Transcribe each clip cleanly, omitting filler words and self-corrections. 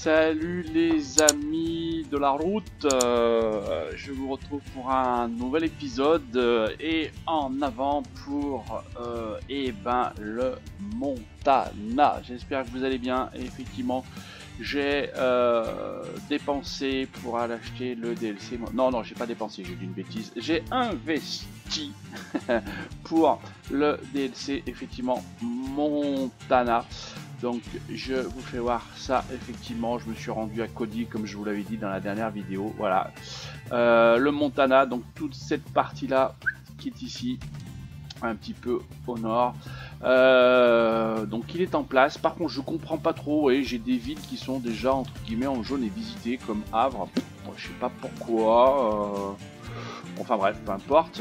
Salut les amis de la route, je vous retrouve pour un nouvel épisode et en avant pour le Montana. J'espère que vous allez bien. Et effectivement, j'ai dépensé pour aller acheter le DLC. Non, j'ai pas dépensé, j'ai dit une bêtise. J'ai investi pour le DLC, effectivement, Montana. Donc je vous fais voir ça. Effectivement, je me suis rendu à Cody comme je vous l'avais dit dans la dernière vidéo. Voilà, le Montana, donc toute cette partie là qui est ici un petit peu au nord, donc il est en place. Par contre je comprends pas trop, et j'ai des villes qui sont déjà entre guillemets en jaune et visitées comme Havre. Je sais pas pourquoi, enfin bref, peu importe,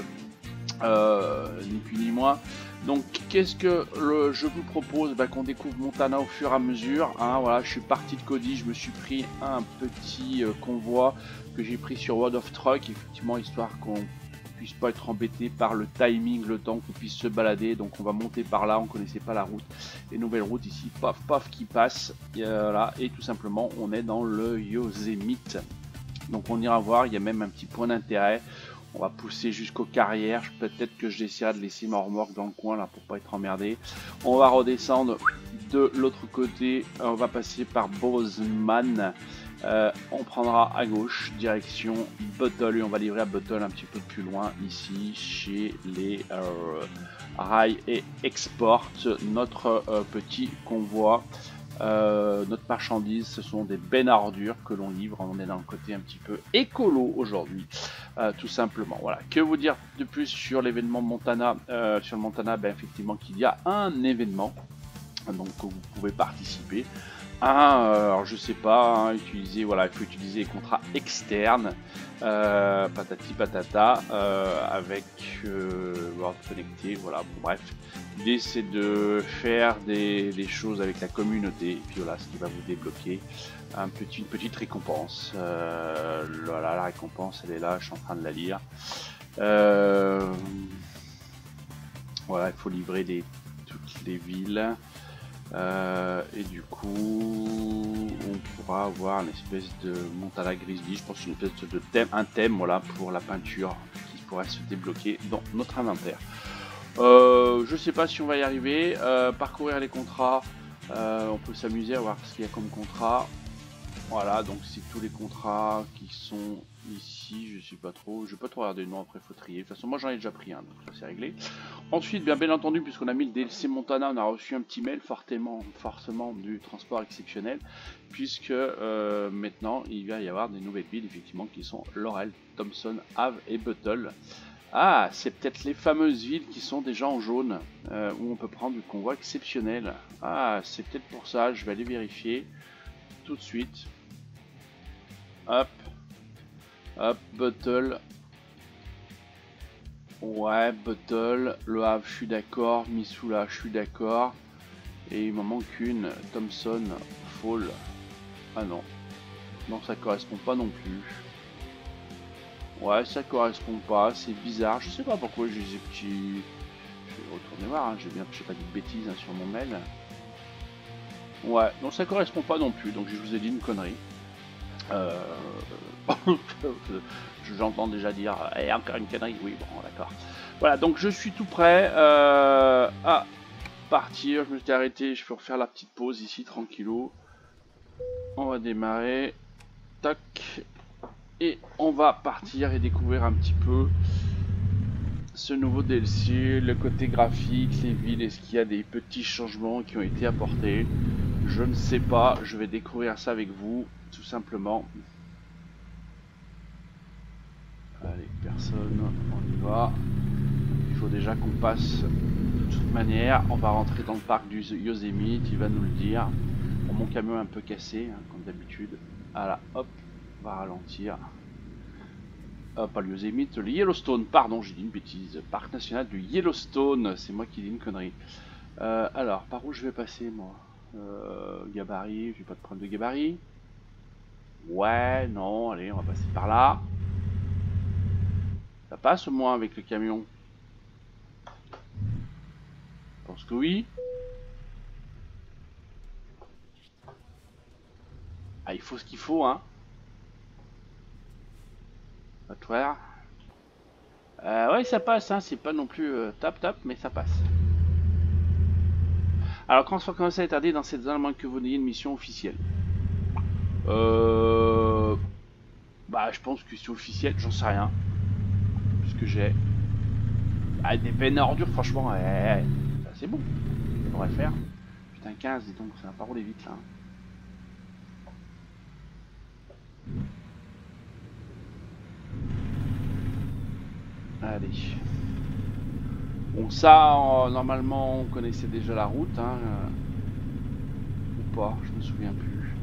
ni plus ni moins. Donc qu'est-ce que je vous propose, qu'on découvre Montana au fur et à mesure, hein. Voilà, je suis parti de Cody, je me suis pris un petit convoi que j'ai pris sur World of Truck, effectivement, histoire qu'on puisse pas être embêté par le timing, le temps qu'on puisse se balader. Donc on va monter par là, on connaissait pas la route, les nouvelles routes ici, paf paf qui passent, voilà, et tout simplement on est dans le Yosemite. Donc on ira voir, il y a même un petit point d'intérêt. On va pousser jusqu'aux carrières. Peut-être que j'essaierai de laisser ma remorque dans le coin là pour pas être emmerdé. On va redescendre de l'autre côté. On va passer par Bozeman. On prendra à gauche direction Buttle et on va livrer à Buttle un petit peu plus loin ici chez les Rail et Export. Notre petit convoi. Notre marchandise, ce sont des bennes à ordures que l'on livre. On est dans le côté un petit peu écolo aujourd'hui, tout simplement. Voilà. Que vous dire de plus sur l'événement Montana, sur le Montana? Effectivement qu'il y a un événement, donc vous pouvez participer. Alors je sais pas, hein, utiliser, voilà, il faut utiliser les contrats externes, patati patata, avec World Connecté, voilà, bon, bref. L'idée c'est de faire des choses avec la communauté, et puis voilà, ce qui va vous débloquer une petite récompense. Voilà, la récompense elle est là, je suis en train de la lire. Voilà, il faut livrer toutes les villes. Et du coup on pourra avoir une espèce de Montana Grizzly, je pense, une espèce de thème, un thème, voilà, pour la peinture qui pourrait se débloquer dans notre inventaire. Je sais pas si on va y arriver. Parcourir les contrats, on peut s'amuser à voir ce qu'il y a comme contrat. Voilà, donc c'est tous les contrats qui sont ici. Je sais pas trop, je vais pas trop regarder le nom, après faut trier. De toute façon moi j'en ai déjà pris un, donc ça c'est réglé. Ensuite, bien entendu, puisqu'on a mis le DLC Montana, on a reçu un petit mail forcément du transport exceptionnel, puisque maintenant il va y avoir des nouvelles villes effectivement qui sont Laurel, Thompson, Havre et Buttle. Ah, c'est peut-être les fameuses villes qui sont déjà en jaune, où on peut prendre du convoi exceptionnel. Ah, c'est peut-être pour ça, je vais aller vérifier tout de suite. Hop, hop, Buttle. Ouais, Buttle, Le Havre, je suis d'accord. Missoula, je suis d'accord. Et il m'en manque une, Thompson, Fall. Ah non. Non, ça correspond pas non plus. Ouais, ça correspond pas, c'est bizarre. Je sais pas pourquoi j'ai ces petits... Je vais retourner voir, hein. J'ai pas dit de bêtises, hein, sur mon mail. Ouais, non, ça correspond pas non plus, donc je vous ai dit une connerie. J'entends déjà dire encore une connerie. Oui, bon, d'accord. Voilà, donc je suis tout prêt à partir. Je me suis arrêté, je peux refaire la petite pause ici tranquillou. On va démarrer, tac, et on va partir et découvrir un petit peu ce nouveau DLC, le côté graphique, les villes. Est-ce qu'il y a des petits changements qui ont été apportés? Je ne sais pas, je vais découvrir ça avec vous tout simplement. Allez, personne, on y va. Il faut déjà qu'on passe. De toute manière, on va rentrer dans le parc du Yosemite, il va nous le dire. Bon, mon camion est un peu cassé, hein, comme d'habitude. Voilà, hop, on va ralentir. Pas le Yosemite, le Yellowstone, pardon, j'ai dit une bêtise. Parc national du Yellowstone, c'est moi qui dis une connerie. Alors, par où je vais passer, moi? Gabarit, j'ai pas de problème de gabarit. Ouais, non, allez, on va passer par là. Ça passe au moins avec le camion? Je pense que oui. Ah, il faut ce qu'il faut, hein. Toi. Ouais, ça passe, hein. C'est pas non plus top, mais ça passe. Alors, quand ça commence à être interdit dans cette zone, à moins que vous n'ayez une mission officielle. Bah, je pense que c'est officiel, j'en sais rien. Ce que j'ai. Ah, des peines à ordures, franchement, c'est bon. Ça devrait le faire. Putain, 15, dis donc, ça va pas rouler vite là. Allez. Bon, ça, normalement, on connaissait déjà la route, hein. Ou pas, je me souviens plus.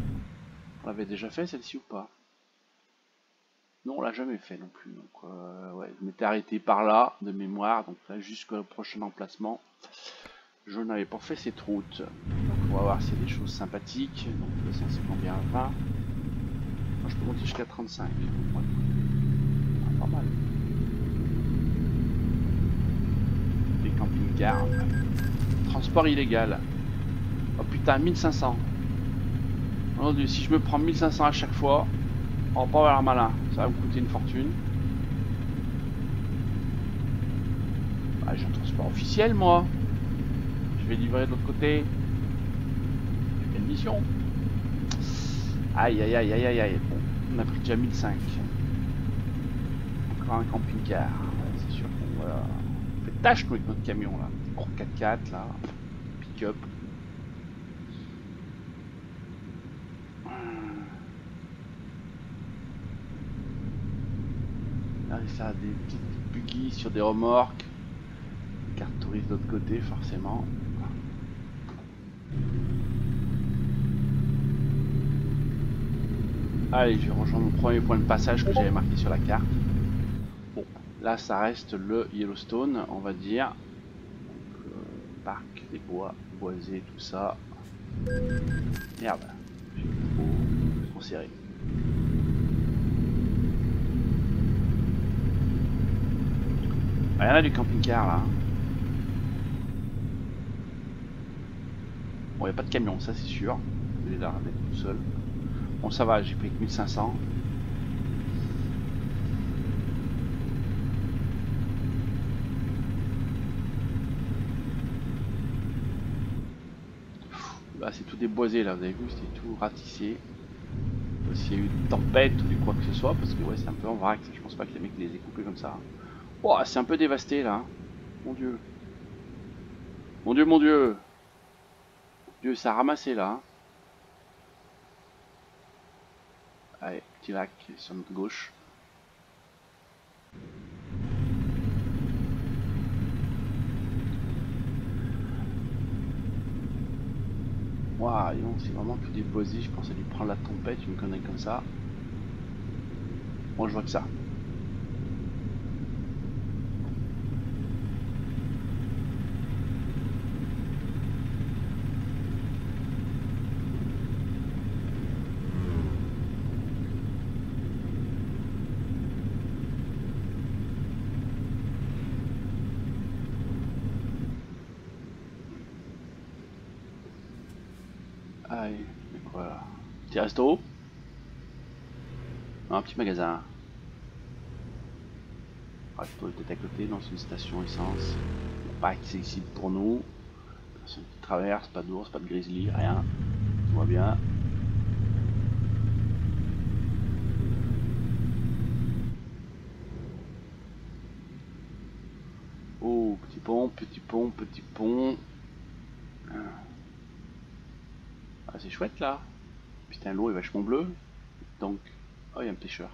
On l'avait déjà fait celle-ci ou pas? Non, on l'a jamais fait non plus. Donc, ouais, je m'étais arrêté par là, de mémoire. Donc là, jusqu'au prochain emplacement, je n'avais pas fait cette route. Donc, on va voir s'il y a des choses sympathiques. Donc, de toute façon, c'est combien? 20. Moi, je peux monter jusqu'à 35. Ouais. Ah, pas mal. Des camping-cars. Transport illégal. Oh putain, 1500. Oh, si je me prends 1500 à chaque fois, on va pas avoir malin. Ça va me coûter une fortune. Bah, j'ai un transport officiel, moi. Je vais livrer de l'autre côté. Quelle mission? Aïe, aïe, aïe, aïe, aïe, aïe. Bon, on a pris déjà 1005. Encore un camping-car. Ouais, c'est sûr qu'on va... On fait tâche, nous, avec notre camion, là. Gros 4x4, là. Pick-up. Là, ça a des petites buggy sur des remorques. Carte touriste de l'autre côté, forcément. Allez, je vais rejoindre mon premier point de passage que j'avais marqué sur la carte. Bon, là, ça reste le Yellowstone, on va dire. Donc, parc, des bois, boisés, tout ça. Merde, j'ai trop serré. Il y en a du camping-car là. Bon, il n'y a pas de camion, ça c'est sûr. Je vais là d'être tout seul. Bon, ça va, j'ai pris que 1500. Là, c'est tout déboisé là, vous avez vu, c'est tout ratissé. S'il y a eu une tempête ou du quoi que ce soit, parce que ouais, c'est un peu en vrac. Je pense pas que les mecs les aient coupés comme ça. Oh, c'est un peu dévasté là. Mon dieu. Mon dieu, mon dieu. Dieu, ça a ramassé là. Allez, petit lac sur notre gauche. Waouh, c'est vraiment tout déposé. Je pensais lui prendre la tempête, une connerie comme ça. Bon, je vois que ça. Allez, voilà. Petit resto. Un petit magasin. Resto est peut-être à côté, dans une station essence. Pas accessible pour nous. Personne qui traverse, pas d'ours, pas de grizzly, rien. Tout va bien. Oh, petit pont, petit pont, petit pont. Ah, c'est chouette là. Putain, l'eau est vachement bleue. Donc, oh, il y a un pêcheur.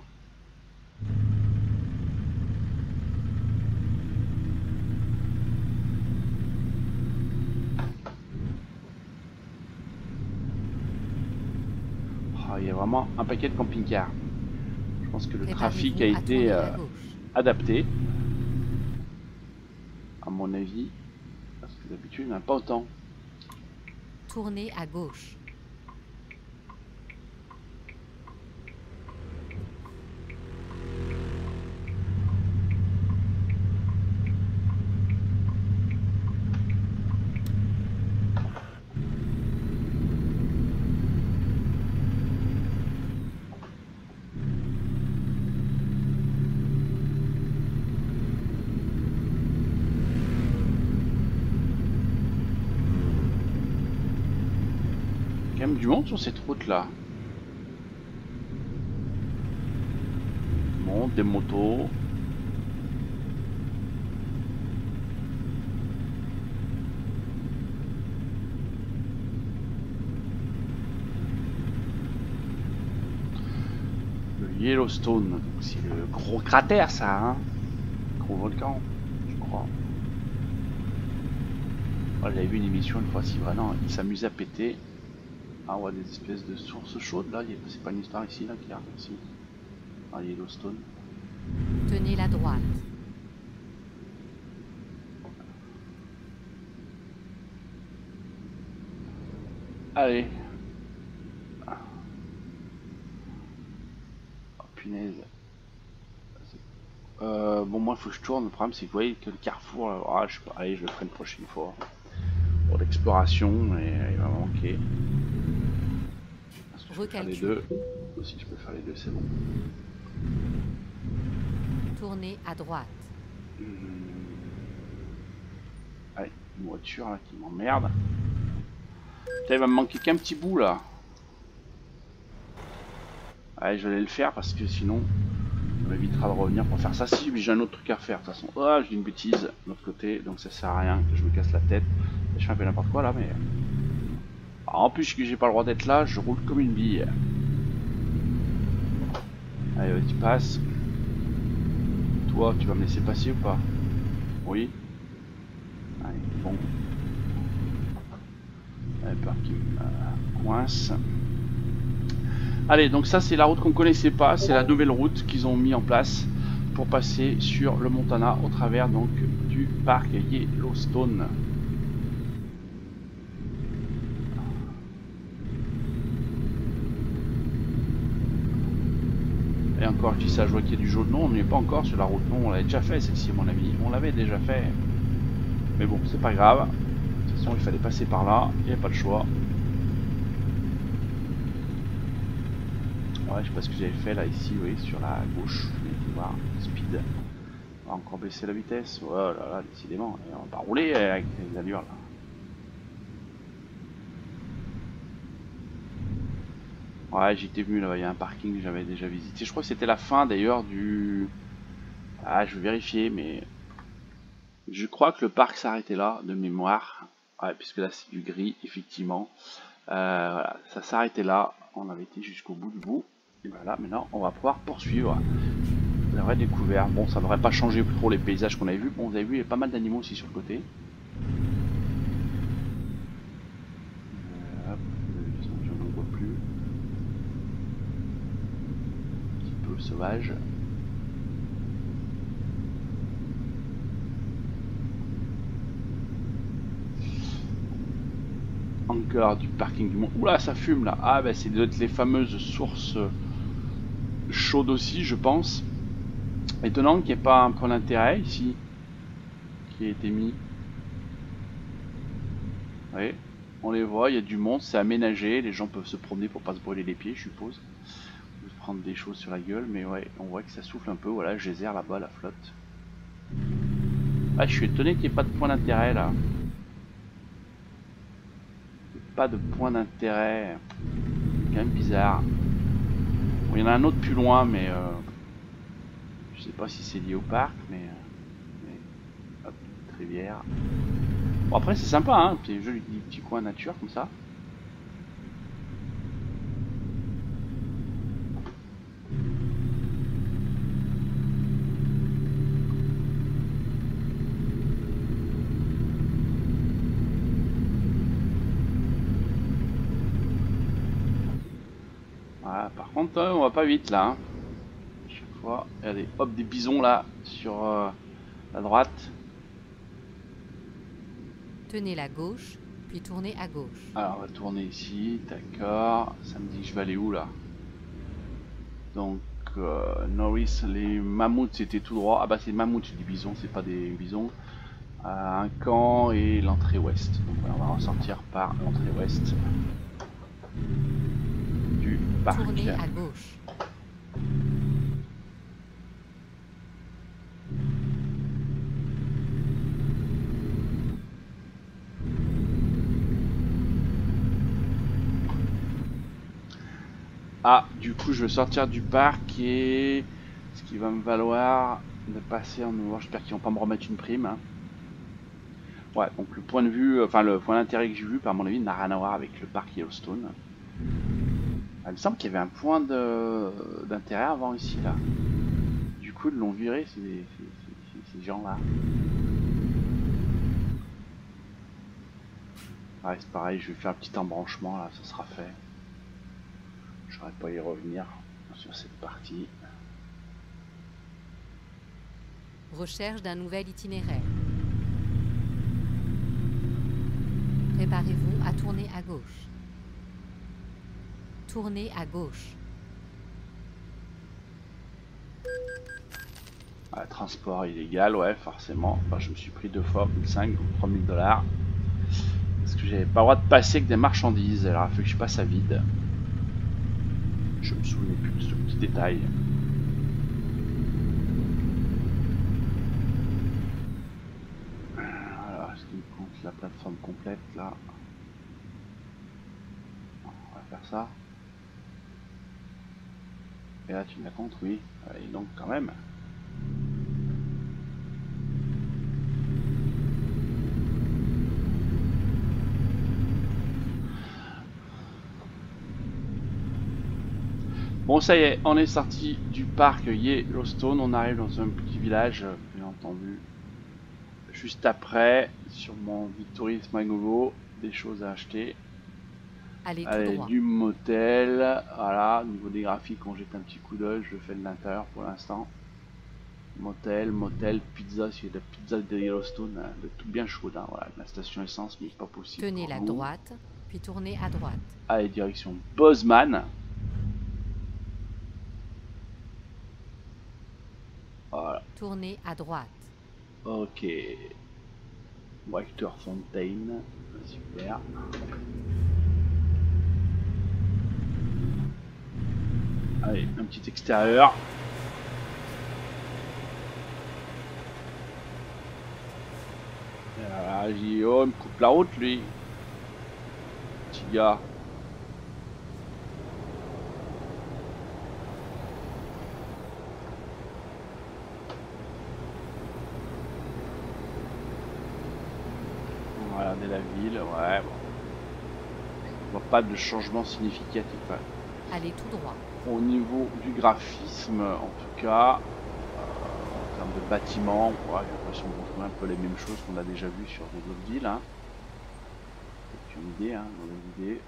Oh, il y a vraiment un paquet de camping-cars. Je pense que le trafic a été adapté. À mon avis. Parce que d'habitude, il n'y en a pas autant. Tournez à gauche. quand même du monde sur cette route là. Bon, des motos. Le Yellowstone, c'est le gros cratère ça, hein. Gros volcan, je crois. Oh, j'avais vu une émission une fois, si vraiment il s'amusait à péter. Ah, on voit des espèces de sources chaudes là, c'est pas une histoire ici là qu'il y a ici. Ah, Yellowstone. Tenez la droite. Allez. Oh punaise. Bon, moi il faut que je tourne. Le problème c'est que vous voyez que le carrefour, je sais pas, allez, je le ferai une prochaine fois. Pour l'exploration, et il va me manquer. Je peux faire les deux. Si je peux faire les deux, c'est bon. Tournez à droite. Allez, une voiture là qui m'emmerde. Il va me manquer qu'un petit bout là. Allez, je vais le faire parce que sinon, ça m'évitera de revenir pour faire ça. Si, mais j'ai un autre truc à faire de toute façon. Oh, je dis une bêtise de l'autre côté, donc ça sert à rien que je me casse la tête. Je fais un peu n'importe quoi là, mais. Alors, en plus que j'ai pas le droit d'être là, je roule comme une bille. Allez, vas-y, passe. Toi, tu vas me laisser passer ou pas? Oui. Allez, bon. Allez, parking coince. Allez, donc ça c'est la route qu'on connaissait pas, c'est la nouvelle route qu'ils ont mis en place pour passer sur le Montana au travers donc du parc Yellowstone. Et encore je dis ça, je vois qu'il y a du jaune, non on n'est pas encore sur la route, non on l'avait déjà fait celle-ci mon ami, on l'avait déjà fait. Mais bon c'est pas grave, de toute façon il fallait passer par là, il n'y a pas le choix. Ouais, je sais pas ce que j'avais fait là ici, oui, sur la gauche, je vais voir, speed. On va encore baisser la vitesse, oh là là, décidément, et on va pas rouler avec les allures là. Ouais, j'étais venu là, il y a un parking que j'avais déjà visité, je crois que c'était la fin d'ailleurs du... Ah, je vais vérifier, mais... Je crois que le parc s'arrêtait là, de mémoire. Ouais, puisque là c'est du gris, effectivement. Voilà, ça s'arrêtait là, on avait été jusqu'au bout du bout. Et voilà, maintenant on va pouvoir poursuivre la vraie découverte. Bon, ça n'aurait pas changé trop les paysages qu'on avait vus. Bon, vous avez vu, il y a pas mal d'animaux aussi sur le côté. Hop, je n'en vois plus. Un petit peu sauvage. Encore du parking du monde. Oula, ça fume là. Ah, bah c'est les fameuses sources chaudes aussi, je pense. Étonnant qu'il n'y ait pas un point d'intérêt ici qui a été mis. Oui, on les voit, il y a du monde, c'est aménagé, les gens peuvent se promener pour pas se brûler les pieds, je suppose. Ou se prendre des choses sur la gueule, mais ouais, on voit que ça souffle un peu. Voilà, geyser là-bas, la flotte. Ah, je suis étonné qu'il n'y ait pas de point d'intérêt là. Pas de point d'intérêt. C'est quand même bizarre. Bon, il y en a un autre plus loin, mais je sais pas si c'est lié au parc, mais hop, rivière. Bon, après c'est sympa, hein, c'est joli petit coin nature comme ça. Voilà, par contre on va pas vite là, hein. À chaque fois, regardez, hop, des bisons là sur la droite. Tenez la gauche, puis tournez à gauche. Alors on va tourner ici, d'accord. Ça me dit que je vais aller où là? Donc Norris, les mammouths c'était tout droit. Ah bah c'est des mammouths, des bisons, c'est pas des bisons. Un camp et l'entrée ouest. Donc voilà, on va ressortir par l'entrée ouest du parc. Tournez à gauche. Ah, du coup, je vais sortir du parc et ce qui va me valoir de passer en nouveau. J'espère qu'ils vont pas me remettre une prime. Hein. Ouais, donc le point de vue, enfin le point d'intérêt que j'ai vu, par mon avis, n'a rien à voir avec le parc Yellowstone. Ah, il me semble qu'il y avait un point d'intérêt avant ici, là. Du coup, ils l'ont viré, ces gens-là. Ouais, c'est pareil, je vais faire un petit embranchement, là, ça sera fait. J'aurais pas à y revenir sur cette partie. Recherche d'un nouvel itinéraire. Préparez-vous à tourner à gauche. Tournez à gauche. Ah, transport illégal, ouais, forcément. Enfin, je me suis pris 2 fois, 5 ou 3000 $. Parce que j'avais pas le droit de passer avec des marchandises, alors il a fallu que je passe à vide. Je me souvenais plus de ce petit détail. Alors, est-ce qu'il me compte la plateforme complète là? On va faire ça. Et là, tu me la comptes, oui. Et donc, quand même. Bon, ça y est, on est sorti du parc Yellowstone. On arrive dans un petit village, bien entendu. Juste après, sur mon guide tourisme à Gogo, des choses à acheter. Allez tout Allez, droit. du motel. Voilà, au niveau des graphiques, on jette un petit coup d'œil. Je le fais de l'intérieur pour l'instant. Motel, pizza. C'est la pizza de Yellowstone, hein, de tout bien chaude. Hein, voilà, la station essence, mais pas possible Tenez pour la nous. droite, puis tournez à droite. Allez, direction Bozeman. Voilà. Tournez à droite. Ok. Water Fountain. Super. Allez, un petit extérieur. Voilà, j'ai dit, oh, il me coupe la route, lui. Petit gars. Regardez la ville, ouais, bon. Je vois pas de changement significatif. Hein. Allez tout droit. Au niveau du graphisme, en tout cas, en termes de bâtiments, ouais, j'ai l'impression qu'on retrouve un peu les mêmes choses qu'on a déjà vues sur des autres villes. Hein. C'est une idée, hein, une idée.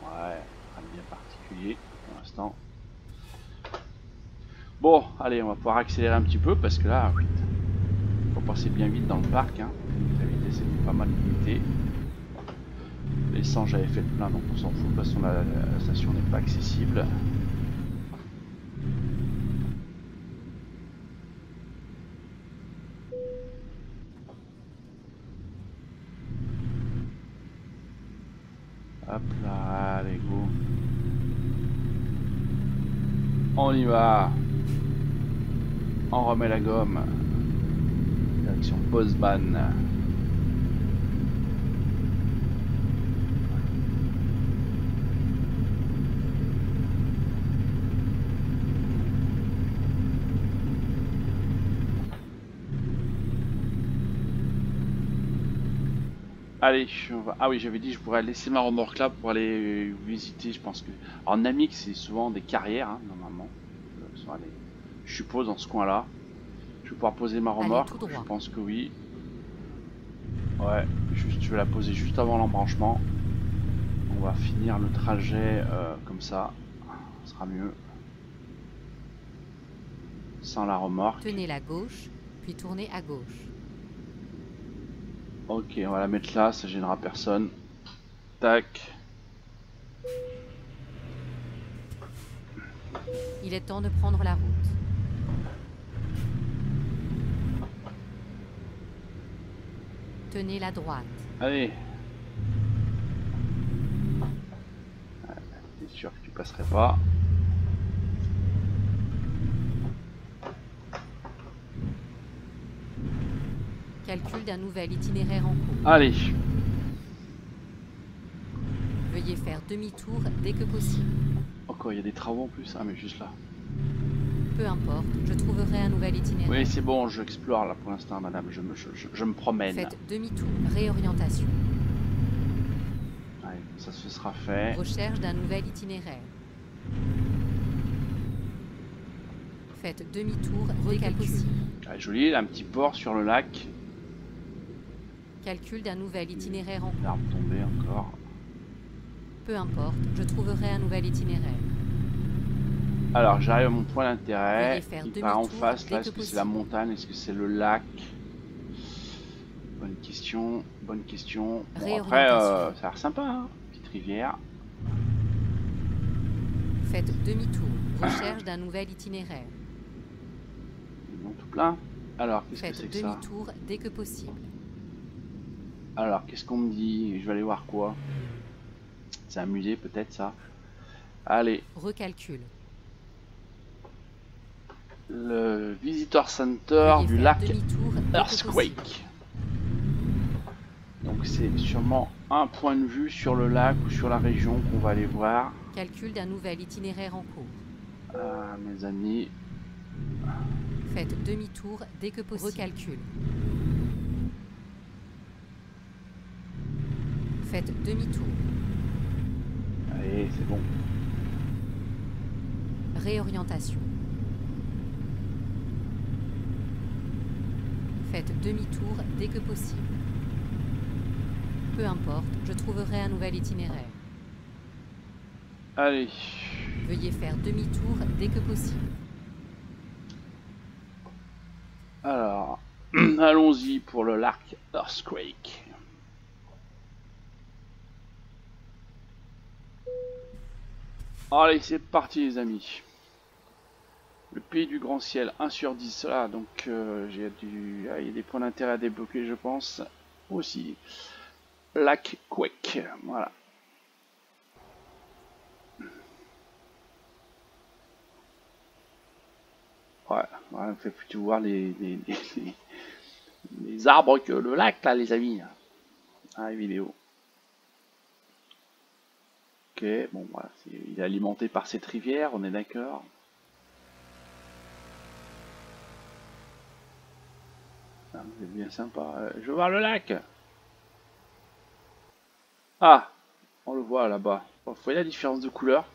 Ouais, rien de bien particulier pour l'instant. Bon, allez, on va pouvoir accélérer un petit peu parce que là, faut passer bien vite dans le parc. Hein. La vitesse est pas mal limitée. L'essence, j'avais fait le plein, donc on s'en fout. De toute façon, la station n'est pas accessible. Hop là, allez, go. On y va. On remet la gomme. Direction Bozeman. Allez, ah oui, j'avais dit je pourrais laisser ma remorque là pour aller visiter. Je pense que en Amérique c'est souvent des carrières hein, normalement. Je suppose dans ce coin-là. Je vais pouvoir poser ma remorque. Je pense que oui. Ouais, juste je vais la poser juste avant l'embranchement. On va finir le trajet comme ça. Ce sera mieux. Sans la remorque. Tenez la gauche, puis tournez à gauche. Ok, on va la mettre là, ça gênera personne. Tac. Il est temps de prendre la route. Tenez la droite. Allez. T'es sûr que tu passerais pas. Calcul d'un nouvel itinéraire en cours. Allez. Veuillez faire demi-tour dès que possible. Ok, quoi, il y a des travaux en plus. Ah, mais juste là. Peu importe, je trouverai un nouvel itinéraire. Oui, c'est bon, j'explore là pour l'instant, madame. Je me promène. Faites demi-tour. Réorientation. Ouais, ça se sera fait. Recherche d'un nouvel itinéraire. Faites demi-tour. Recalcul. Ah, joli, un petit port sur le lac. Calcul d'un nouvel itinéraire en cours. L'arbre tombé encore. Peu importe, je trouverai un nouvel itinéraire. Alors, j'arrive à mon point Veuillez d'intérêt. faire Il part en demi-tour face, dès là. que Est-ce que c'est possible. la montagne? Est-ce que c'est le lac? Bonne question, bonne question. Bon, après, ça a l'air sympa, hein. Petite rivière. Faites demi-tour. Recherche d'un nouvel itinéraire. Ils ont tout plein. Alors, qu'est-ce que c'est Faites que ça? demi-tour dès que possible. Alors, qu'est-ce qu'on me dit? Je vais aller voir quoi? C'est un musée, peut-être, ça? Allez, Recalcul. le Visitor Center Veuillez du faire lac demi-tour dès que possible. Earthquake. Donc, c'est sûrement un point de vue sur le lac ou sur la région qu'on va aller voir. Calcul d'un nouvel itinéraire en cours. Ah, mes amis. Faites demi-tour dès que possible. Recalcul. Faites demi-tour. Allez, c'est bon. Réorientation. Faites demi-tour dès que possible. Peu importe, je trouverai un nouvel itinéraire. Allez. Veuillez faire demi-tour dès que possible. Alors, allons-y pour le lac Earthquake. Allez, c'est parti les amis. Le pays du grand ciel, 1 sur 10. Là, donc j'ai il y a des points d'intérêt à débloquer, je pense. Aussi. Lac Quake. Voilà. Ouais, on fait plutôt voir les arbres que le lac, là, les amis. Ah, les vidéos. Ok, bon, voilà, il est alimenté par cette rivière, on est d'accord. Ah, vous êtes bien sympa. Je veux voir le lac. Ah, on le voit là-bas. Bon, vous voyez la différence de couleur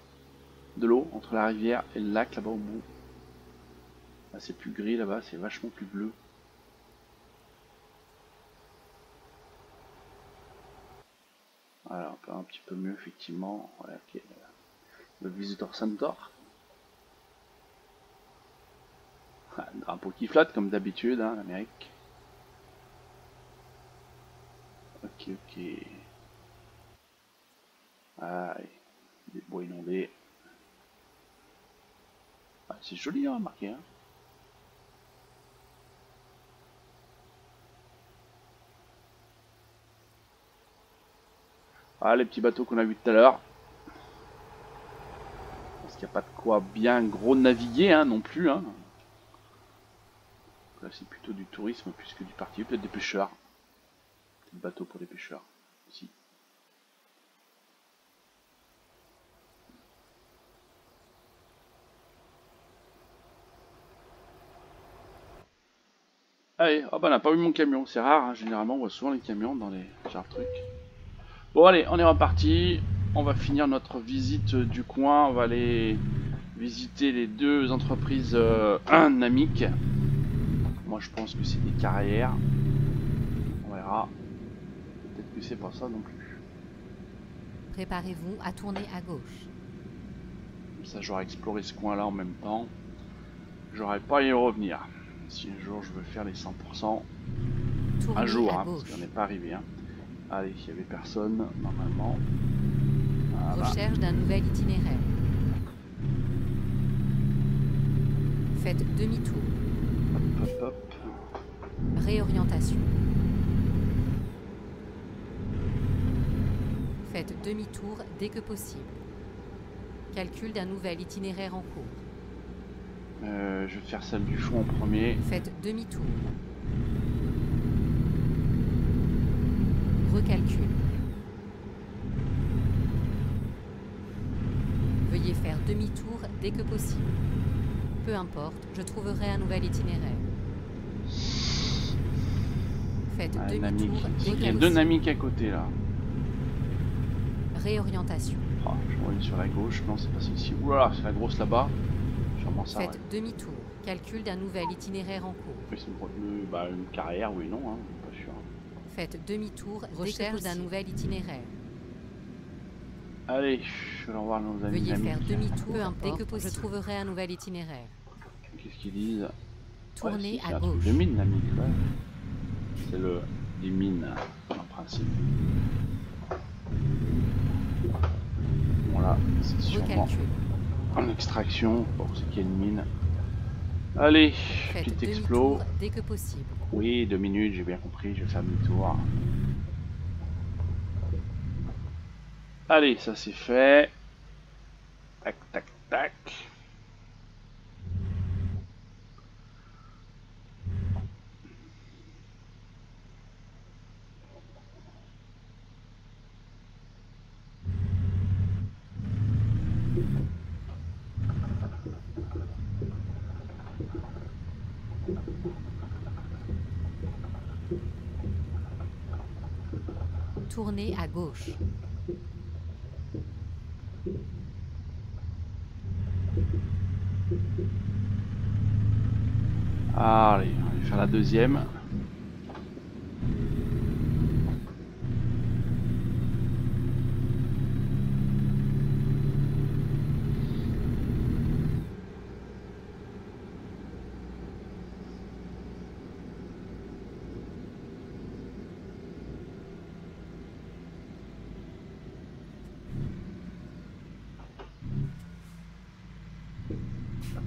de l'eau entre la rivière et le lac là-bas au bout. Là, c'est plus gris là-bas, c'est vachement plus bleu. Voilà, un petit peu mieux effectivement. Ouais, ok. Le Visitor Center. Un drapeau qui flotte comme d'habitude, hein, l'Amérique. Ok, ok. Ah, des bois inondés. Ah, c'est joli, hein, marqué. Hein. Ah, les petits bateaux qu'on a vus tout à l'heure. Parce qu'il n'y a pas de quoi bien gros naviguer, hein, non plus. Hein. Là, c'est plutôt du tourisme plus que du particulier. Peut-être des pêcheurs. Des bateaux pour des pêcheurs aussi. Allez, oh bah on n'a pas vu mon camion, c'est rare, hein. Généralement on voit souvent les camions dans les genre trucs. Bon allez, on est reparti, on va finir notre visite du coin, on va aller visiter les deux entreprises namiques. Moi je pense que c'est des carrières, on verra, peut-être que c'est pas ça non plus. Préparez-vous à tourner à gauche. Comme ça j'aurais exploré ce coin là en même temps, j'aurais pas à y revenir. Si un jour je veux faire les 100%, Tournez un jour, à hein, parce gauche. qu'on n'est pas arrivé. Hein. Allez, il n'y avait personne, normalement. Voilà. Recherche d'un nouvel itinéraire. Faites demi-tour. Hop, hop, hop. Réorientation. Faites demi-tour dès que possible. Calcul d'un nouvel itinéraire en cours. Je vais faire celle du fond en premier. Faites demi-tour. Recalcul. Veuillez faire demi-tour dès que possible. Peu importe, je trouverai un nouvel itinéraire. Faites demi-tour dès Il y a que deux possible. Namik à côté là. Réorientation. Oh, je vois une sur la gauche, non c'est pas celle-ci. Oulala, c'est la grosse là-bas. Sûrement ça, Faites ouais. demi-tour. Calcul d'un nouvel itinéraire en cours. Mais c'est une carrière, oui, non, hein, pas sûr. Faites demi-tour. Recherche d'un nouvel itinéraire. Allez, allons voir nos amis. Veuillez faire Namiques. demi-tour dès que possible. Je trouverai un nouvel itinéraire. Qu'est-ce qu'ils disent? Tournez si, c'est à un truc gauche. de mine, Namique, ouais. C'est des mines, en principe. Bon là, c'est sûrement Recalcul. en extraction. Bon, c'est qu'il y a une mine. Allez, Faites petit demi-tour explo. dès que possible. Oui, 2 minutes, j'ai bien compris, je vais faire demi-tour. Allez, ça c'est fait. Tac, tac, tac. Tournez à gauche. Allez, on va faire la deuxième.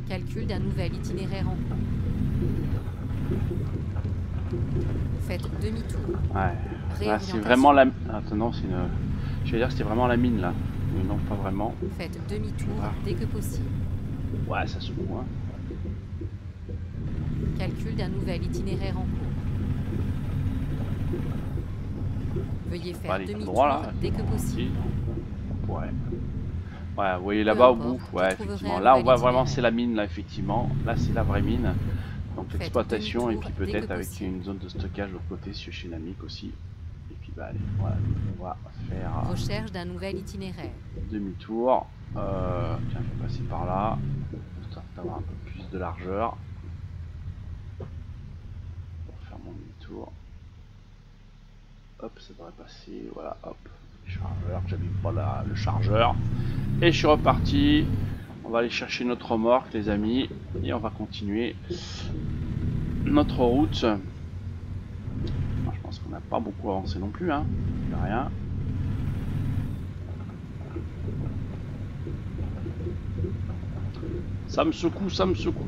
Calcul d'un nouvel itinéraire en cours. Faites demi-tour. Ouais. Là, c'est vraiment la. Attends, non, c'est une. Je vais dire que c'était vraiment la mine là. Mais non, pas vraiment. Faites demi-tour dès que possible. Ouais, ça secoue, hein. Calcul d'un nouvel itinéraire en cours. Veuillez faire demi-tour dès que possible. Ouais. Ouais, vous voyez là-bas au bout. Ouais, effectivement. Là, on voit vraiment, c'est la mine là, effectivement. Là, c'est la vraie mine. Donc l'exploitation et puis peut-être avec une zone de stockage de l'autre côté chez Namique aussi. Et puis bah allez, voilà, on va faire recherche d'un nouvel itinéraire. Demi-tour. Tiens, je vais passer par là, histoire d'avoir un peu plus de largeur. Pour faire mon demi-tour. Hop, ça devrait passer. Voilà, hop. Chargeur, j'avais pas le chargeur. Et je suis reparti. On va aller chercher notre remorque, les amis, et on va continuer notre route. Je pense qu'on n'a pas beaucoup avancé non plus, hein. Il n'y a rien. Ça me secoue, ça me secoue.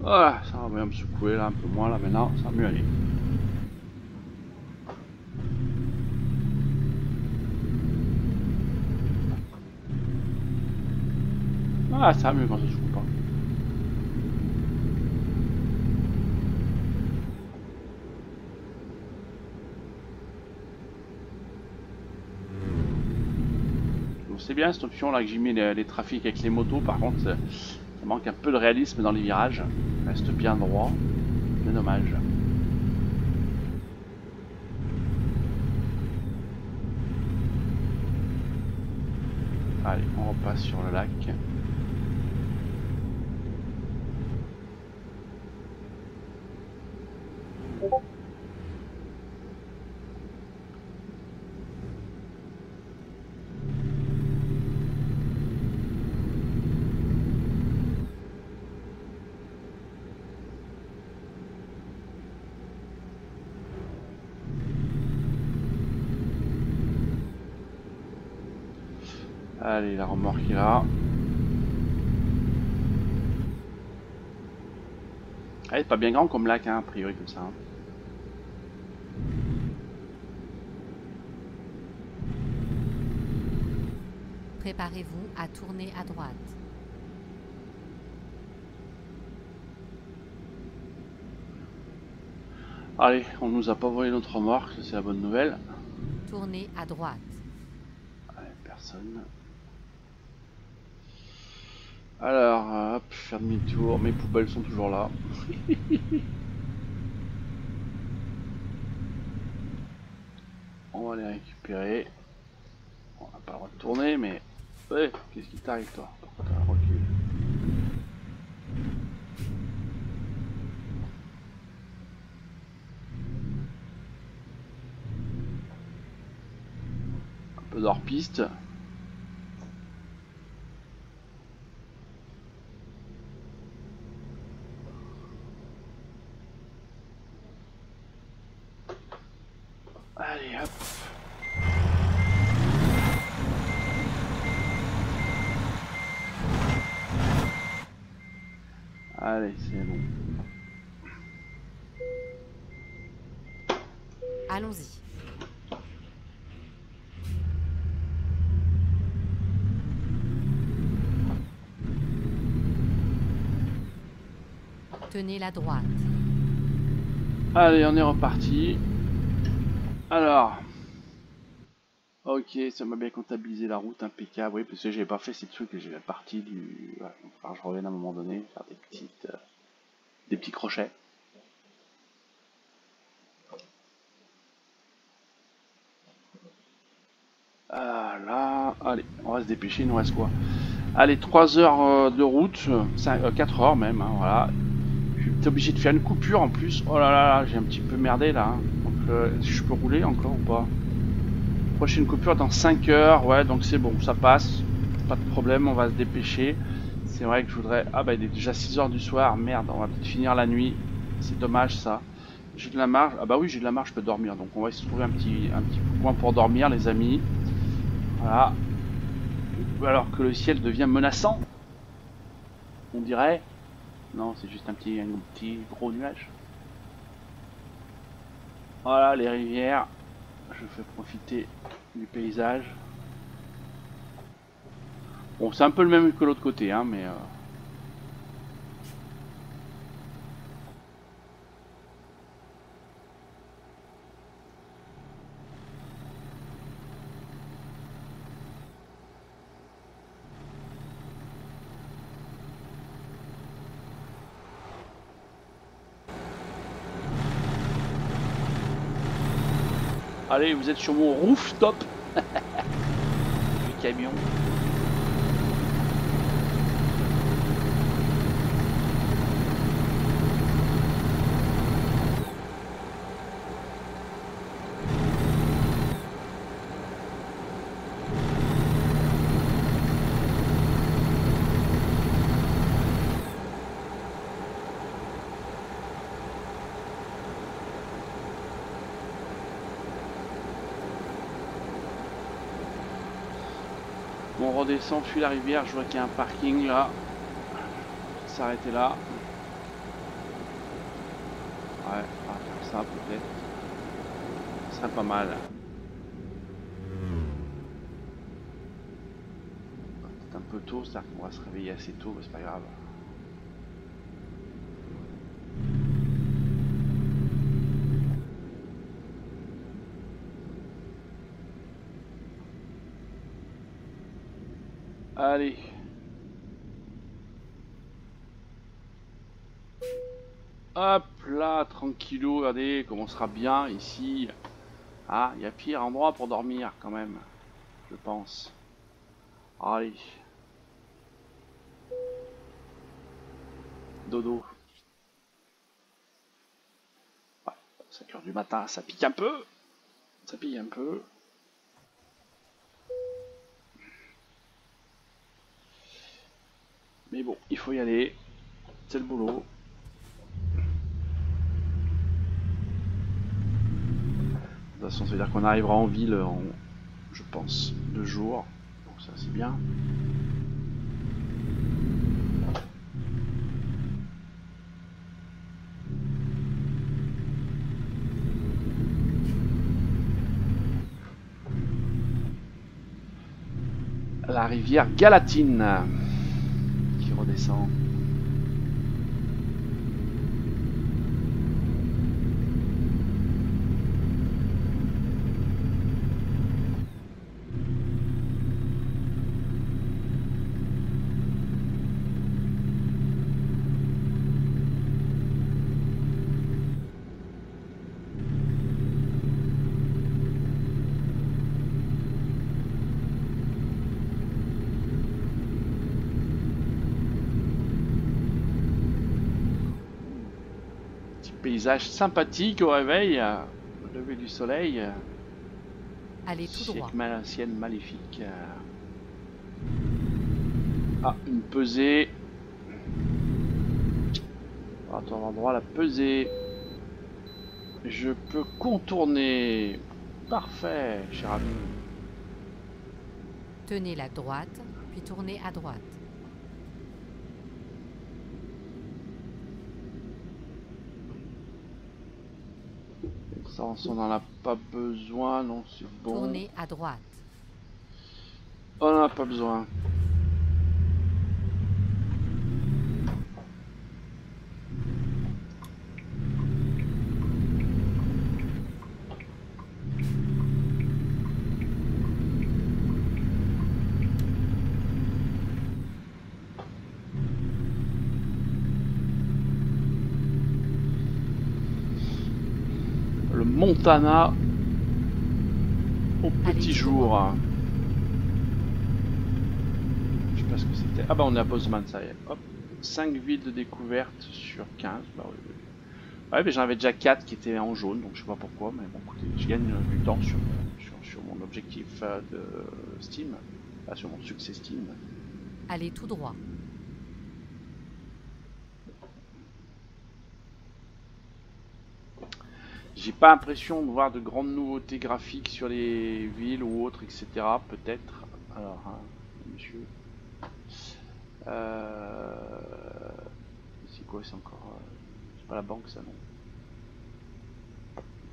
Voilà, ça va bien me secouer là, un peu moins là maintenant, ça va mieux aller. Ah, ça va mieux quand ça secoue pas. C'est bien cette option là que j'ai mis les trafics avec les motos, par contre ça manque un peu de réalisme dans les virages, reste bien droit, c'est dommage. Allez, on repasse sur le lac. Allez, la remorque est là. Elle est pas bien grande comme lac, hein, a priori, comme ça. Hein. Préparez-vous à tourner à droite. Allez, on nous a pas volé notre remorque, c'est la bonne nouvelle. Tournez à droite. Allez, personne. Alors, hop, faire demi-tour. Mes poubelles sont toujours là. On va les récupérer. On n'a pas le droit de tourner, mais... Ouais, qu'est-ce qui t'arrive, toi? Pourquoi t'as un recul? Un peu d'hors-piste. Allez, hop. Allez, c'est bon. Allons-y. Tenez la droite. Allez, on est reparti. Alors... Ok, ça m'a bien comptabilisé la route, impeccable. Oui, parce que j'ai pas fait ces trucs, j'ai la partie du... Ouais, alors je reviens à un moment donné, faire des petits crochets. Ah là, allez, on va se dépêcher, il nous reste quoi? Allez, 3 heures de route, 4 heures même, hein, voilà. J'étais obligé de faire une coupure en plus. Oh là là, j'ai un petit peu merdé là. Hein. Donc, je peux rouler encore ou pas? Prochaine coupure dans 5 heures, ouais, donc c'est bon, ça passe. Pas de problème, on va se dépêcher. C'est vrai que je voudrais... Ah bah il est déjà 6 heures du soir, merde, on va peut-être finir la nuit. C'est dommage ça. J'ai de la marge, ah bah oui j'ai de la marge, je peux dormir. Donc on va se trouver un petit coin pour dormir les amis. Voilà. Alors que le ciel devient menaçant. On dirait. Non, c'est juste un petit gros nuage. Voilà les rivières. Je fais profiter du paysage. Bon, c'est un peu le même que l'autre côté, hein, mais... Allez, vous êtes sur mon rooftop du camion. On redescend, fuit la rivière, je vois qu'il y a un parking là. S'arrêter là. Ouais, on va faire ça peut-être. Ce serait pas mal. Peut-être un peu tôt, c'est-à-dire qu'on va se réveiller assez tôt, mais c'est pas grave. Allez. Hop là, tranquillou, regardez comme on sera bien ici. Ah, il y a pire endroit pour dormir quand même, je pense. Allez. Dodo. Ouais, 5 heures du matin, ça pique un peu. Ça pique un peu. Mais bon, il faut y aller. C'est le boulot. De toute façon, ça veut dire qu'on arrivera en ville en, je pense, 2 jours. Donc ça, c'est bien. la rivière Galatine qui redescend. Paysage sympathique au réveil, au lever du soleil. Allez tout droit. Ciel maléfique. Ah, une pesée. Attends, l'endroit, la pesée. Je peux contourner. Parfait, cher ami. Tenez la droite, puis tournez à droite. Ça, on n'en a pas besoin, non, c'est bon. Tournez à droite. On n'en a pas besoin. Montana au petit jour. Je sais pas ce que c'était. Ah bah on est à Bozeman, ça y est. Hop, 5 villes de découverte sur 15. Bah oui, oui. Ouais, mais j'en avais déjà 4 qui étaient en jaune, donc je sais pas pourquoi, mais bon écoutez, je gagne du temps sur mon objectif de Steam, sur mon succès Steam. Allez tout droit. J'ai pas l'impression de voir de grandes nouveautés graphiques sur les villes ou autres, etc. Peut-être. Alors, hein, monsieur. C'est quoi, c'est encore. C'est pas la banque, ça, non?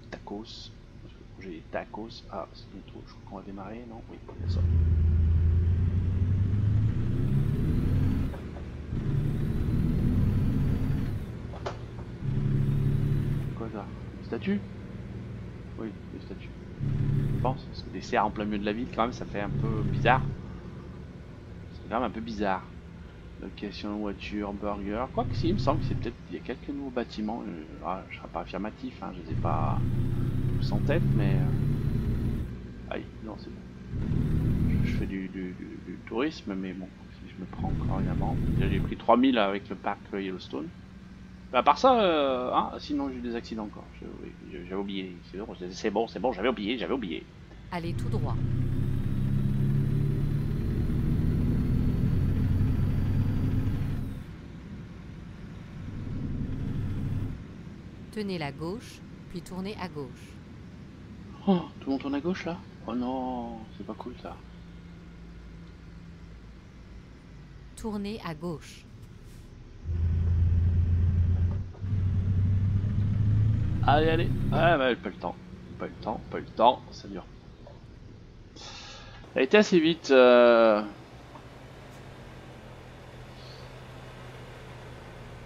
Tacos. J'ai des tacos. Ah, c'est bientôt. Je crois qu'on va démarrer, non? Oui, c'est ça. Quoi ça? Des statues? Oui, des statues. Je pense, parce que des cerfs en plein milieu de la ville, quand même, ça fait un peu bizarre. C'est quand même un peu bizarre. Location, voiture, burger. Quoique si, il me semble que c'est peut-être. Il y a quelques nouveaux bâtiments. Je ne serai pas affirmatif, hein, je les ai pas tous en tête, mais. Aïe, non, c'est bon. Je fais du tourisme, mais bon, si je me prends encore une amende. J'ai pris 3000 avec le parc Yellowstone. Mais à part ça, hein, sinon j'ai eu des accidents encore. J'avais oublié. C'est bon, j'avais oublié. Allez tout droit. Tenez la gauche, puis tournez à gauche. Oh, tout le monde tourne à gauche là? Oh non, c'est pas cool ça. Tournez à gauche. Allez, allez. Ah, bah, pas le temps, ça dure. Ça a été assez vite.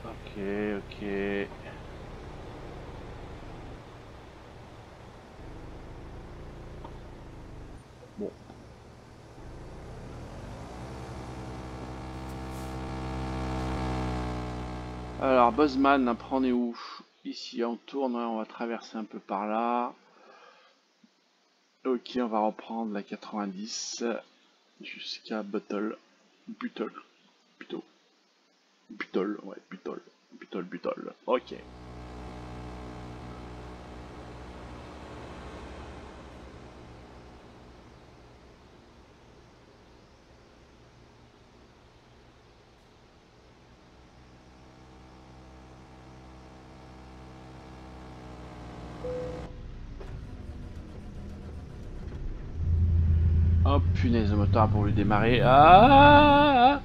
Ok. Bon. Alors, Bozeman, après on est où? Ici on tourne, on va traverser un peu par là. Ok, on va reprendre la 90 jusqu'à Buttle. Ok. Oh punaise, le moteur pour lui démarrer. Ah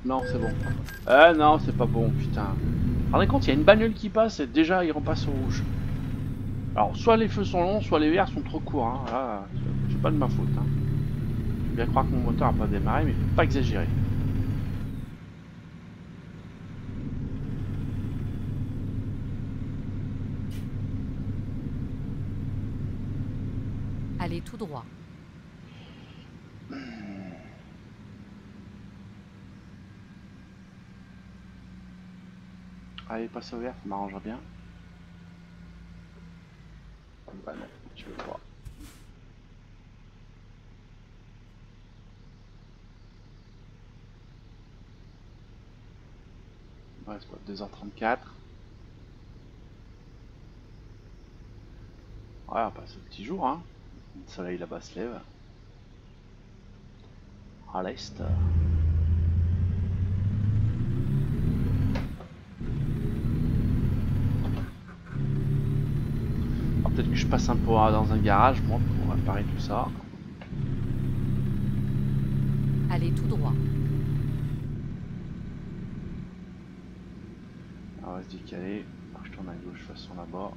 non, c'est bon. Ah non, c'est pas bon, putain. Rendez compte, il y a une bagnole qui passe et déjà il repasse au rouge. Alors, soit les feux sont longs, soit les verts sont trop courts. Hein. Là, c'est pas de ma faute. Hein. bien croire que mon moteur n'a pas démarré, mais faut pas exagérer. Allez tout droit. Allez, passe au vert, ça m'arrangerait bien. Bah non, tu veux pas. Ouais, c'est quoi, 2h34. Ouais, on passe au petit jour, hein. Le soleil là-bas se lève. À l'est. Peut-être que je passe un peu dans un garage, moi, pour réparer tout ça. Allez tout droit. On va se décaler. Je tourne à gauche, de toute façon là-bas.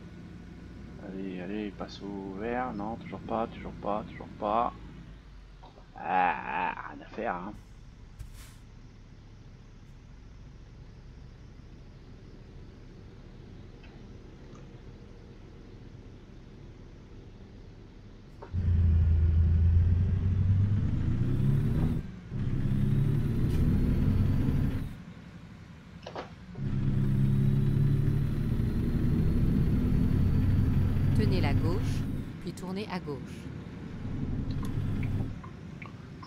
Allez, allez, passe au vert. Non, toujours pas, toujours pas, toujours pas. Ah, rien à faire, hein. Tenez la gauche, puis tournez à gauche.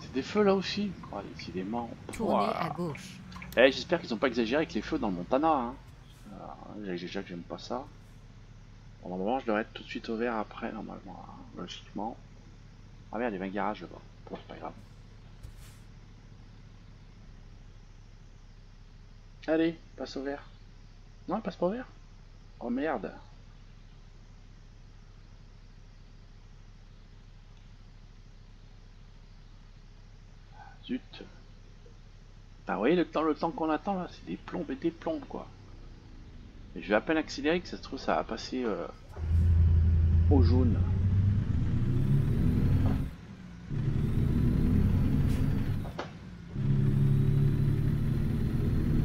C'est des feux là aussi. Oh, décidément. Tournez à gauche. Eh, j'espère qu'ils n'ont pas exagéré avec les feux dans le Montana, hein. Déjà que j'aime pas ça. Bon, normalement, je devrais être tout de suite au vert après, normalement, hein, logiquement. Ah merde, il y avait un garage là-bas. Bon, c'est pas grave. Allez, passe au vert. Non, passe pas au vert. Oh merde. Zut. Ah oui, le temps qu'on attend là, c'est des plombes et des plombes quoi. Et je vais à peine accélérer que ça se trouve ça va passer au jaune.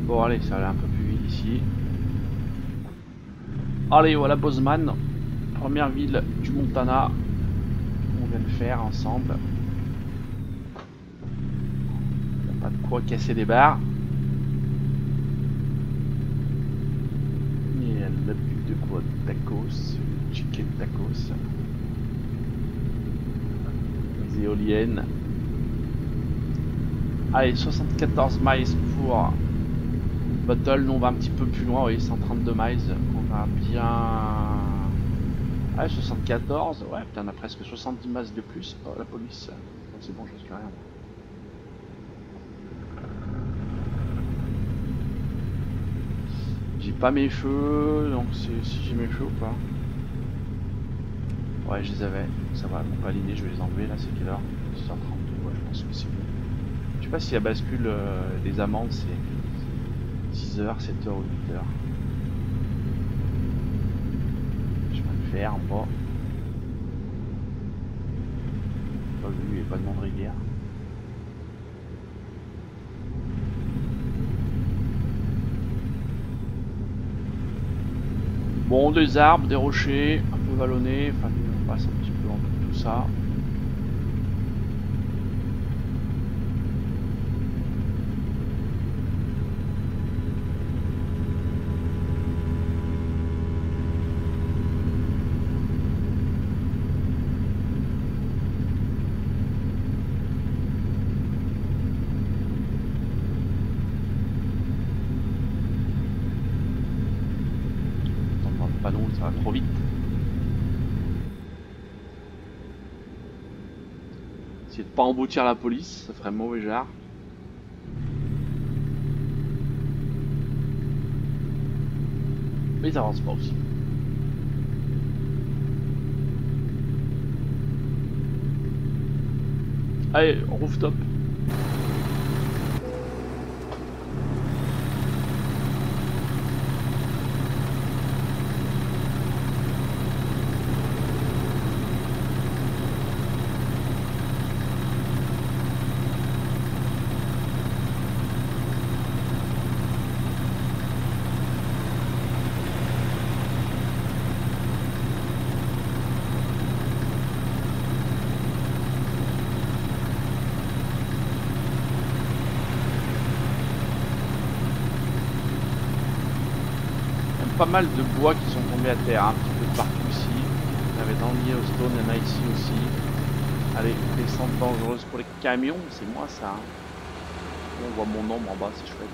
Bon allez, ça va aller un peu plus vite ici. Allez, voilà Bozeman, première ville du Montana. On vient de faire ensemble. Il n'y a pas de quoi casser des barres. Et elle a plus de quoi, tacos, chicken tacos. Les éoliennes. Allez, 74 miles pour Bottle. Nous on va un petit peu plus loin, oui, 132 miles. On a bien... Ah, 74, ouais, putain, on a presque 70 miles de plus. Oh, la police. C'est bon, je risque rien. J'ai pas mes feux, donc si j'ai mes feux ou pas. Ouais, je les avais, ça va, bon, pas aligné, je vais les enlever là, c'est quelle heure? 6h32, ouais, je pense que c'est bon. Je sais pas si la bascule des amendes c'est 6h, 7h ou 8h. Je vais le faire en bas. Pas vu, il n'y a pas de monde rivière. Bon, des arbres, des rochers, un peu vallonnés, enfin on passe un petit peu entre tout ça. Pas non, ça va trop vite. Essayer de pas emboutir la police, ça ferait mauvais genre. Mais ils avancent pas aussi. Allez, rooftop. pas mal de bois qui sont tombés à terre, un petit peu de partout ici. Il y en avait dans le Yellowstone, il y en a ici aussi. Allez, descente dangereuse pour les camions, c'est moi ça. Hein. On voit mon ombre en bas, c'est chouette.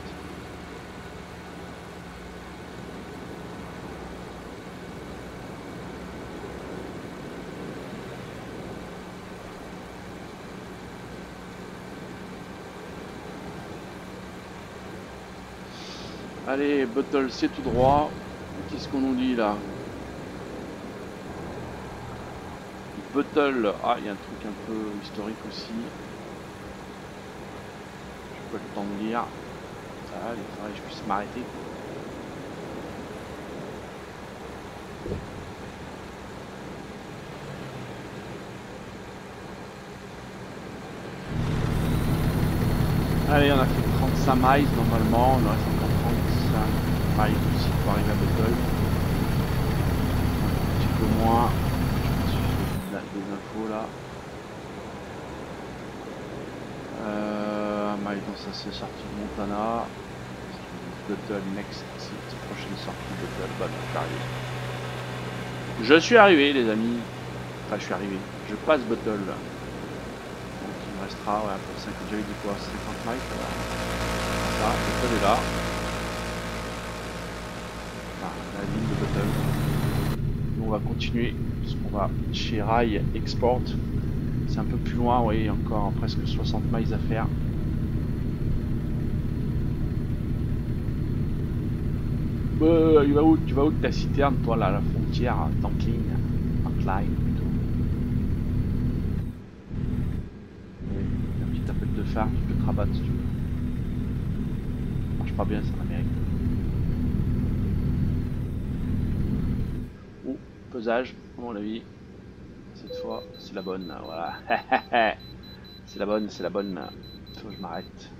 Allez, Buttle, c'est tout droit. Qu'est-ce qu'on nous dit là? Buttle, ah, il y a un truc un peu historique aussi. Je peux le temps de lire. Ça va, il faudrait que je puisse m'arrêter. Allez, on a fait 35 miles normalement, il nous reste encore 35 miles aussi pour arriver à Buttle. Un petit peu moins. Je pense que des infos là. Mile dans sa sortie de Montana. Buttle next exit, prochaine sortie de Buttle. Bah, je suis arrivé les amis. Enfin, je suis arrivé. Je passe Buttle. Il me restera ouais, pour 5, j'avais dit quoi, 50 miles. Ça, Buttle est là. Enfin, la ligne de Buttle. Nous, on va continuer parce qu'on va chez Rai Export. C'est un peu plus loin, oui, il y a encore presque 60 miles à faire. Tu vas où de ta citerne, toi, là, à la frontière, Tanklin plutôt. Un petit appel de phare, tu peux te rabattre si tu veux. Ça marche pas bien, c'est en Amérique. Oh, pesage, à mon avis. Cette fois, c'est la bonne, voilà. C'est la bonne, c'est la bonne. Faut que je m'arrête.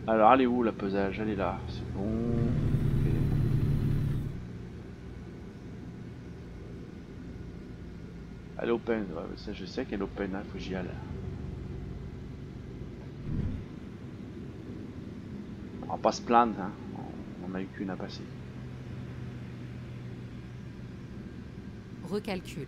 Alors, elle est où la pesage? Elle est là, c'est bon. Okay. Elle est open, ouais, ça je sais qu'elle est open, hein, faut que j'y aille. On va pas se plaindre, hein. On a eu qu'une à passer. Recalcul.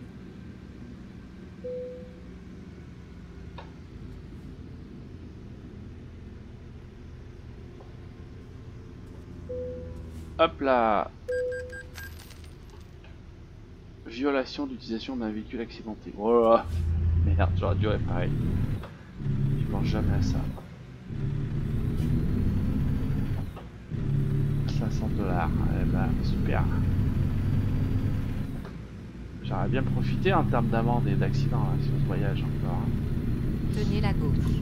Hop là. Violation d'utilisation d'un véhicule accidenté. Oh là. Merde, j'aurais dû réparer. Je pense jamais à ça. 500 $. Eh ben, super. J'aurais bien profité en termes d'amende et d'accident sur ce voyage encore. Hein. Tenez la gauche.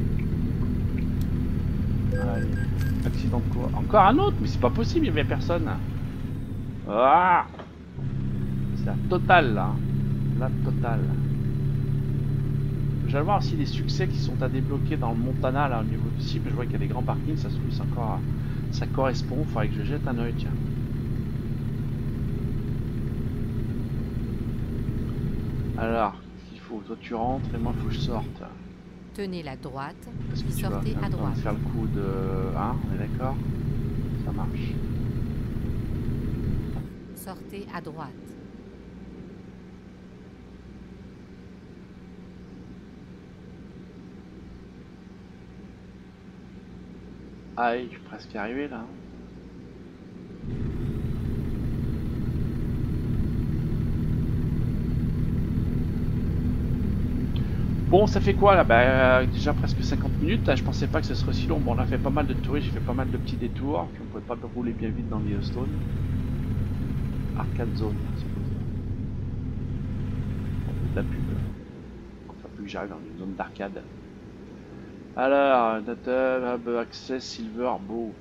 Allez. Accident de quoi? Encore un autre? Mais c'est pas possible, il n'y avait personne. Ah, c'est la totale là. La totale. Je vais voir aussi les succès qui sont à débloquer dans le Montana là au niveau du cible. Je vois qu'il y a des grands parkings, ça se trouve encore. Ça correspond, il faudrait que je jette un oeil, tiens. Alors, qu'est-ce qu'il faut? Toi tu rentres et moi il faut que je sorte. Tenez la droite, Est-ce que puis tu vas sortez à droite. faire le coup de... Hein, on est d'accord? Ça marche. Sortez à droite. Aïe, je suis presque arrivé là. Bon, ça fait quoi là? Bah, déjà presque 50 minutes. Là, je pensais pas que ce serait si long. Bon, on a fait pas mal de touristes, j'ai fait pas mal de petits détours. Puis on pouvait pas rouler bien vite dans le Yellowstone. Arcade zone, c'est quoi ça? De la pub. Faut plus que j'arrive dans une zone d'arcade. Alors, Data Hub Access Silver Bow.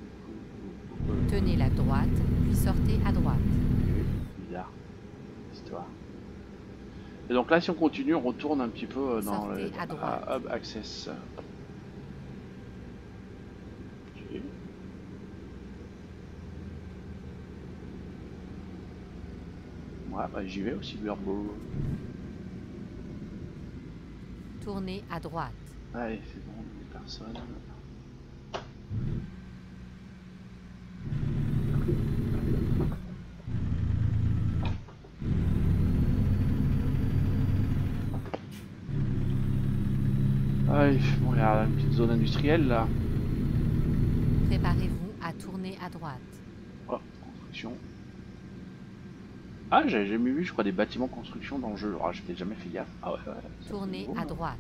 Tenez la droite, puis sortez à droite. Bizarre. Histoire. Et donc là, si on continue, on retourne un petit peu dans le Hub Access. Okay. Ouais, bah j'y vais aussi, Burbo. Tournez à droite. Allez, c'est bon, personne. Bon, il y a une petite zone industrielle là. Préparez-vous à tourner à droite. Oh, construction. Ah, j'ai jamais vu, je crois, des bâtiments construction dans le jeu. Ah, je n'ai jamais fait gaffe. Ah ouais, ça, c'est Tournez nouveau, à hein. droite.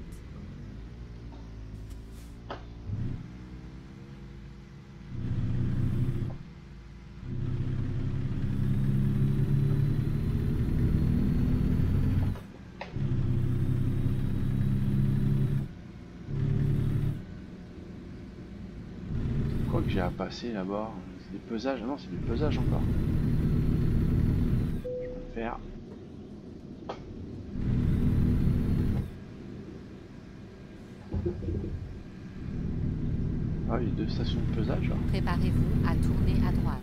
Quoi que j'ai à passer là-bas. C'est des pesages. Ah non, c'est du pesage encore. Je peux le faire. Ah, il y a 2 stations de pesage là. Préparez-vous à tourner à droite.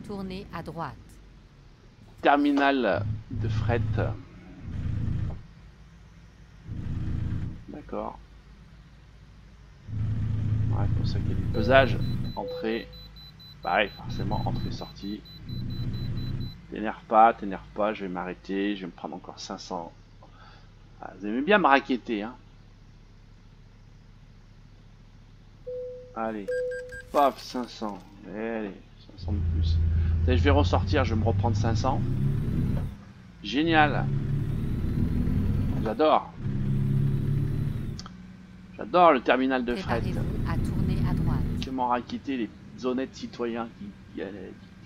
Tournez à droite. Terminal de fret. D'accord. Ouais, c'est pour ça qu'il y a du pesage. Entrée. Pareil, forcément, entrée-sortie. T'énerve pas, je vais m'arrêter, je vais me prendre encore 500. Ah, vous aimez bien me raqueter, hein. Allez, paf, 500. Allez, 500 de plus. Allez, je vais ressortir, je vais me reprendre 500. Génial. J'adore. J'adore le terminal de fret. Préparez-vous à tourner à droite. Comment raqueter les honnêtes citoyens qui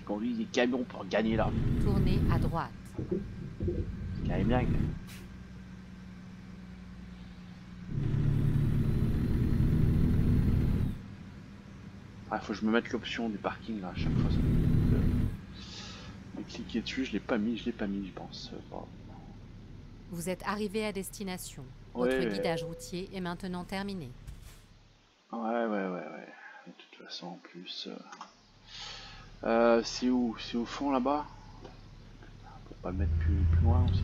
conduisent des camions pour gagner leur vie. Tournez à droite. Carré bien. Ah, faut que je me mette l'option du parking là à chaque fois. Mais cliquer dessus, je l'ai pas mis, je pense. Bon. Vous êtes arrivé à destination. Ouais, Votre guidage routier est maintenant terminé. Ouais. De toute façon, en plus. C'est où? C'est au fond là-bas? Pour pas le mettre plus loin aussi.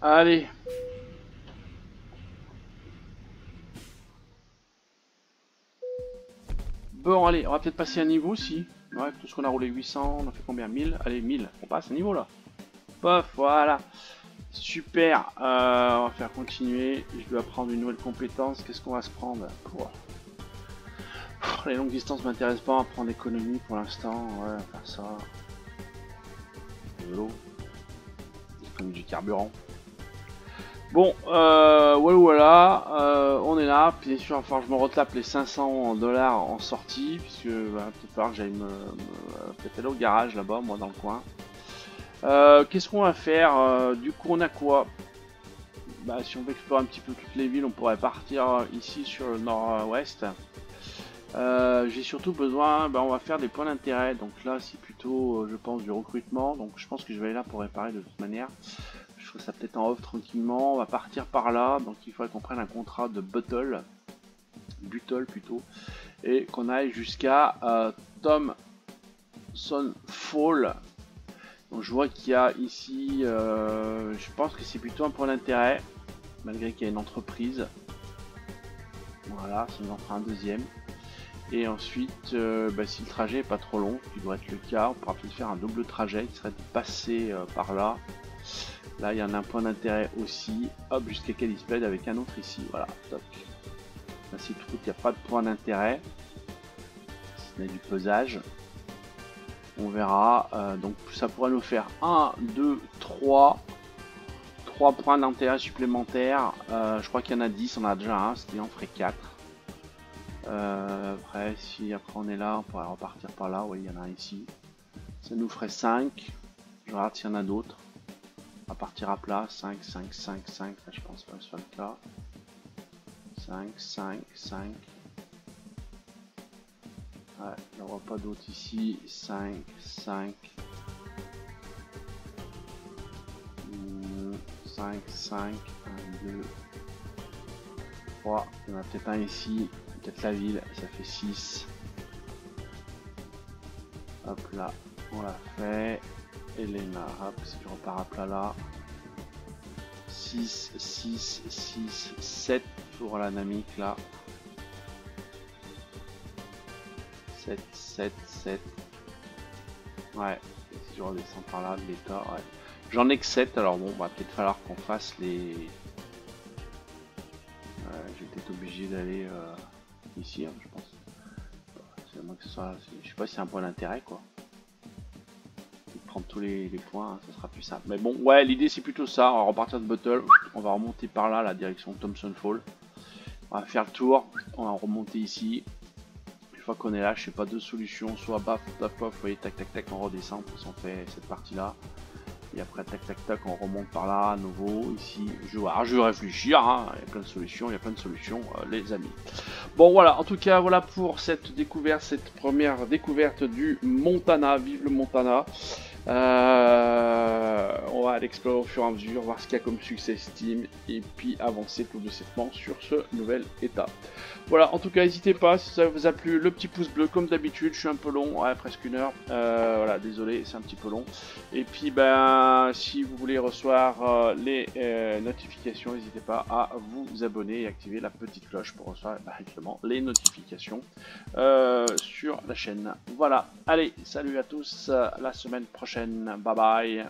Allez. Bon, allez, on va peut-être passer un niveau si. Ouais, tout ce qu'on a roulé 800, on a fait combien? 1000? Allez, 1000. On passe un niveau là. Pof, voilà. Super. On va faire continuer. Je dois prendre une nouvelle compétence. Qu'est-ce qu'on va se prendre pour... Les longues distances m'intéressent pas. On va prendre l'économie pour l'instant. Ouais, on va faire ça. De l'eau. L'économie du carburant. Bon, voilà, on est là. Puis bien sûr, il va falloir que je me retape les 500 $ en sortie, puisque va peut-être falloir que j'aille peut-être aller au garage là-bas, moi dans le coin. Qu'est-ce qu'on va faire? Du coup, on a quoi? Bah, si on veut explorer un petit peu toutes les villes, on pourrait partir ici sur le nord-ouest. J'ai surtout besoin, bah, on va faire des points d'intérêt. Donc là, c'est plutôt, je pense, du recrutement. Donc je pense que je vais aller là pour réparer de toute manière. Je ferai ça peut-être en off tranquillement. On va partir par là. Donc il faudrait qu'on prenne un contrat de Buttle plutôt. Et qu'on aille jusqu'à Thomson Fall. Donc je vois qu'il y a ici, je pense que c'est plutôt un point d'intérêt. Malgré qu'il y a une entreprise. Voilà, ça nous en fera un deuxième. Et ensuite, bah, si le trajet n'est pas trop long, ce qui doit être le cas, on pourra peut-être faire un double trajet qui serait de passer par là. Là, il y en a un point d'intérêt aussi. Hop, jusqu'à Kalisped avec un autre ici. Voilà, top. Là, c'est tout, il n'y a pas de point d'intérêt. Ce n'est du pesage. On verra. Donc, ça pourrait nous faire 1, 2, 3 points d'intérêt supplémentaires. Je crois qu'il y en a 10, on a déjà un, ce qui en ferait 4. Après, si après on est là, on pourrait repartir par là. Oui, il y en a un ici. Ça nous ferait 5. Je regarde s'il y en a d'autres. On va partir à plat. 5, 5, 5, 5. Là, je pense pas que ce soit le cas. 5, 5, 5. Ouais, il n'y aura pas d'autres ici. 5, 5. 5, 5, 1, 2, 3. Il y en a peut-être un ici. Peut-être la ville, ça fait 6. Hop là, on l'a fait. Elena, hop, si je repars à plat là. 6, 6, 6, 7 pour la Namik là. 7, 7, 7. Ouais, si je redescends par là, de l'état, ouais. J'en ai que 7, alors bon, va peut-être falloir qu'on fasse les... je vais peut-être obligé d'aller ici, hein, je pense. C'est moi que ça, je sais pas si c'est un point d'intérêt quoi. Prendre tous les points, hein, ça sera plus simple. Mais bon, ouais, l'idée c'est plutôt ça. On va repartir de Bottle, on va remonter par là, la direction Thompson Fall. On va faire le tour, on va remonter ici. Une fois qu'on est là, je sais pas, deux solutions, soit baf, taf, vous voyez, tac, tac, tac, on redescend, on fait cette partie-là. Et après, tac, tac, tac, on remonte par là, à nouveau, ici. Je vais réfléchir, hein. Il y a plein de solutions, les amis. Bon, voilà, en tout cas, voilà pour cette découverte, cette première découverte du Montana. Vive le Montana. On va l'explorer au fur et à mesure, voir ce qu'il y a comme succès Steam, et puis avancer tout doucement sur ce nouvel état. Voilà, en tout cas, n'hésitez pas, si ça vous a plu, le petit pouce bleu, comme d'habitude. Je suis un peu long, ouais, presque 1 heure. Voilà, désolé, c'est un petit peu long. Et puis, ben, si vous voulez recevoir les notifications, n'hésitez pas à vous abonner et activer la petite cloche pour recevoir directement les notifications sur la chaîne. Voilà, allez, salut à tous, la semaine prochaine, bye bye.